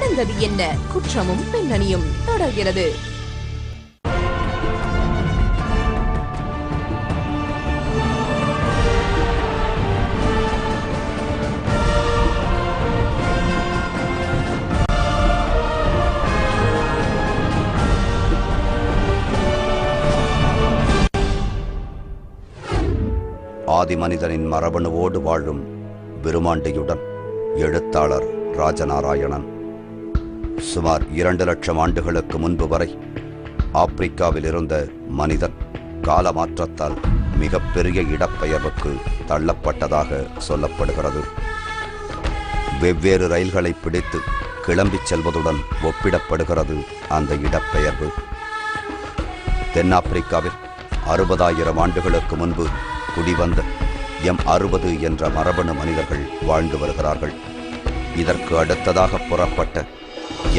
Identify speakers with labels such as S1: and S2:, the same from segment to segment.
S1: நடந்தது என்ன? குற்றமும் பின்னணியும் தொடர்கிறது.
S2: ஆதி மனிதனின் மரபணுவோடு வாழும் விருமாண்டியுடன் எழுத்தாளர் ராஜநாராயணன் சுமார் 2 லட்சம் ஆண்டுகளுக்கு முன்பு வரை ஆப்பிரிக்காவில் இருந்த மனிதன் காலமாற்றத்தால் மிகப்பெரிய இடப்பெயர்வுக்கு தள்ளப்பட்டதாக சொல்லப்படுகிறது. வெவ்வேறு ரயில்களை பிடித்து கிளம்பிச் செல்வதுடன் ஒப்பிடப்படுகிறது அந்த இடப்பெயர்வு. தென்னாப்பிரிக்காவில் 60,000 ஆண்டுகளுக்கு முன்பு குடிவந்த M60 என்ற மரபணு மனிதர்கள் வாழ்ந்து வருகிறார்கள். இதற்கு அடுத்ததாக புறப்பட்ட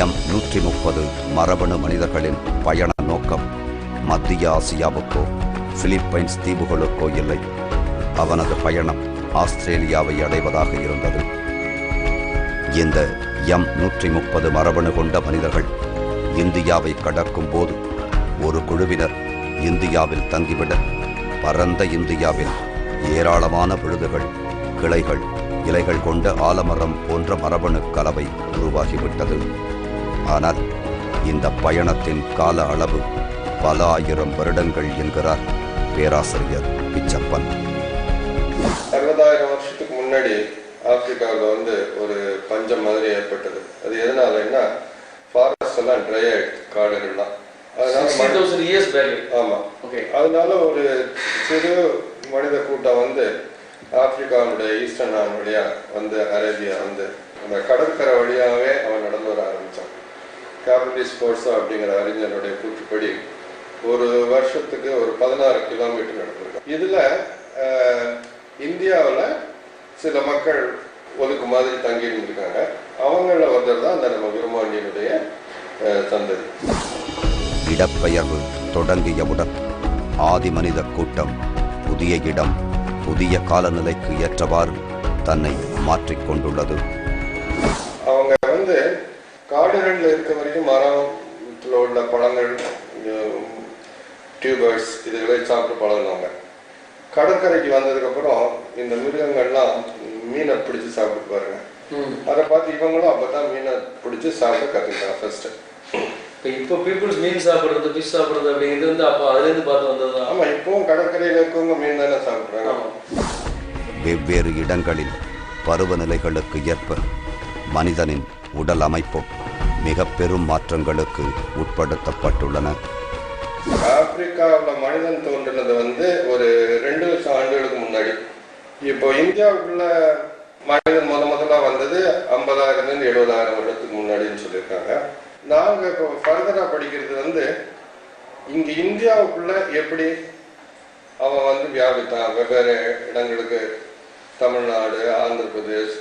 S2: M130 மரபணு மனிதர்களின் பயண நோக்கம் மத்திய ஆசியாவுக்கோ பிலிப்பைன்ஸ் தீவுகளுக்கோ இல்லை. அவனது பயணம் ஆஸ்திரேலியாவை அடைவதாக இருந்தது. இந்த M130 மரபணு கொண்ட மனிதர்கள் இந்தியாவை கடக்கும் போது ஒரு குழுவினர் இந்தியாவில் தங்கிவிட பரந்த இந்தியாவில் ஏராளமான விழுதுகள், கிளைகள், இலைகள் கொண்ட ஆலமரம் போன்ற மரபணு கலவை உருவாகிவிட்டது. ஆனால் இந்த பயணத்தின் கால அளவு பல ஆயிரம் வருடங்கள் என்கிறார் பேராசிரியர் பிச்சப்பன்.
S3: 60,000 வருஷத்துக்கு முன்னாடி ஆப்பிரிக்காவில் ஒரு பஞ்சம் மாதிரி ஏற்பட்டது. அது எதனாலன்னா ஃபாரஸ்ட் எல்லாம் ட்ரை ஆயிடுச்சு, காடுகள்லாம். அதனால ஒரு சிறு மனித கூட்டம் ஆப்பிரிக்காவுடைய ஈஸ்டர்ன் வழியா அரேபியா அந்த கடற்கரை வழியாவே அவன் நடந்து வர ஆரம்பிச்சான். கேபிட்டல் ஸ்போர்ட்ஸ் அப்படிங்கிற அறிஞருடைய கூற்றுப்படி ஒரு வருஷத்துக்கு ஒரு 16 கிலோமீட்டர் நடந்திருக்கான். இதுல இந்தியாவில் சில மக்கள் ஒதுக்கு மாதிரி தங்கி இருந்திருக்காங்க. அவங்கள ஒருத்தர் தான் அந்த நம்ம விருமாண்டியினுடைய சந்ததி.
S2: இடப்பெயர்வு தொடங்கியவுடன் ஆதி மனித கூட்டம் புதிய இடம், புதிய காலநிலைக்கு ஏற்றவாறு தன்னை மாற்றிக்கொண்டுள்ளது.
S3: அவங்க காடுகளில் இருக்க வரைக்கும் மரத்தில் உள்ள பழங்கள், டியூபர்ஸ் இதுகளை சாப்பிட்டு பழகினவங்க. கடற்கரைக்கு வந்ததுக்கு அப்புறம் இந்த மிருகங்கள்லாம் மீனை பிடிச்சி சாப்பிட்டு பாருங்க. அதை பார்த்து இவங்களும் அப்பதான் மீனை பிடிச்சி சாப்பிட கற்றுக்கிட்டாங்க ஃபர்ஸ்ட்.
S4: இப்போ பீப்புள்ஸ் மீன் சாப்பிடுறது, ஃபிஷ் சாப்பிடுறது அப்படிங்கிறது அப்போ அதுலேருந்து பார்த்து வந்தது.
S3: ஆமாம், இப்போவும் கடற்கரையில் இருக்கவங்க மீன் தானே சாப்பிட்றாங்க.
S2: வெவ்வேறு இடங்களில் பருவநிலைகளுக்கு ஏற்ப மனிதனின் உடல் அமைப்பும் மிக பெரும் மாற்றங்களுக்கு உட்படுத்தப்பட்டுள்ளன.
S3: ஆப்பிரிக்காவில் மனிதன் தோன்றினது ஒரு 2 லட்சம் ஆண்டுகளுக்கு முன்னாடி. இப்போ இந்தியாவுக்குள்ள மனிதன் முதல்ல வந்தது 50,000 70,000 வருடத்துக்கு முன்னாடின்னு சொல்லியிருக்காங்க. நாங்கள் இப்போ ஃபர்தராக படிக்கிறது இங்கே இந்தியாவுக்குள்ள எப்படி அவன் வியாபித்தான். வெவ்வேறு இடங்களுக்கு தமிழ்நாடு, ஆந்திர பிரதேஷ்,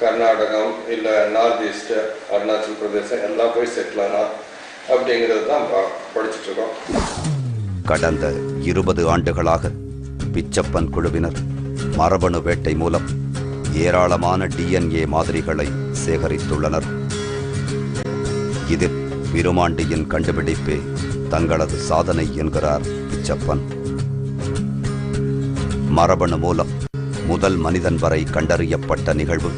S3: கர்நாடகம், இல்லை நார்த் ஈஸ்ட், அருணாச்சல் பிரதேசம் எல்லாம் போய் செட்டில் ஆனா அப்படிங்கிறது தான் படிச்சுட்டு இருக்கோம்.
S2: கடந்த 20 ஆண்டுகளாக பிச்சப்பன் குழுவினர் மரபணு வேட்டை மூலம் ஏராளமான DNA மாதிரிகளை சேகரித்துள்ளனர். இதில் விருமாண்டியின் கண்டுபிடிப்பே தங்களது சாதனை என்கிறார் பிச்சப்பன். மரபணு மூலம் முதல் மனிதன் வரை கண்டறியப்பட்ட நிகழ்வு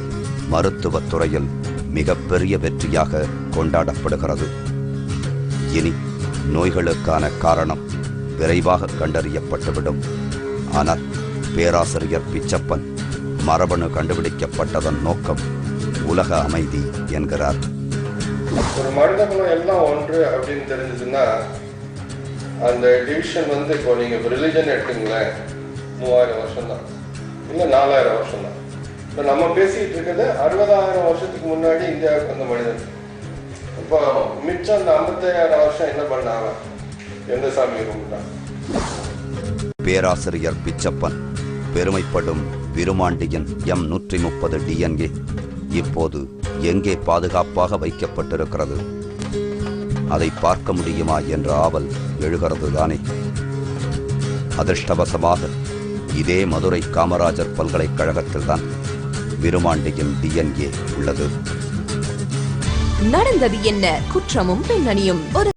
S2: மருத்துவத் துறையில் மிகப்பெரிய வெற்றியாக கொண்டாடப்படுகிறது. இனி நோய்களுக்கான காரணம் விரைவாக கண்டறியப்பட்டுவிடும். ஆனால் பேராசிரியர் பிச்சப்பன் மரபணு கண்டுபிடிக்கப்பட்டதன் நோக்கம் உலக அமைதி என்கிறார்.
S3: ஒரு மனிதகுலம் எல்லாம் ஒன்று அப்படின்னு தெரிஞ்சதுன்னா அந்த டிவிஷன் இப்போ நீங்கள் ரிலிஜன் எடுத்துங்களேன், 3000 வருஷம் தான், இல்லை 4000 வருஷம் தான். இப்போ நம்ம பேசிக்கிட்டு இருக்கிறது 60,000 வருஷத்துக்கு முன்னாடி இந்தியாவுக்கு வந்த மனிதன். இப்போ மிச்சம் அந்த 55,000 வருஷம் என்ன பண்ணாங்க, எந்த சாமி கும்பிட்டாங்க?
S2: பேராசிரியர் பிச்சப்பன் பெருமைப்படும் விருமாண்டியின் M130 DNA இப்போது எங்கே பாதுகாப்பாக வைக்கப்பட்டிருக்கிறது? அதை பார்க்க முடியுமா என்ற ஆவல் எழுகிறது தானே. அதிர்ஷ்டவசமாக இதே மதுரை காமராஜர் பல்கலைக்கழகத்தில்தான் விருமாண்டியின் DNA உள்ளது.
S1: நடந்தது என்ன? குற்றமும் பின்னணியும். ஒரு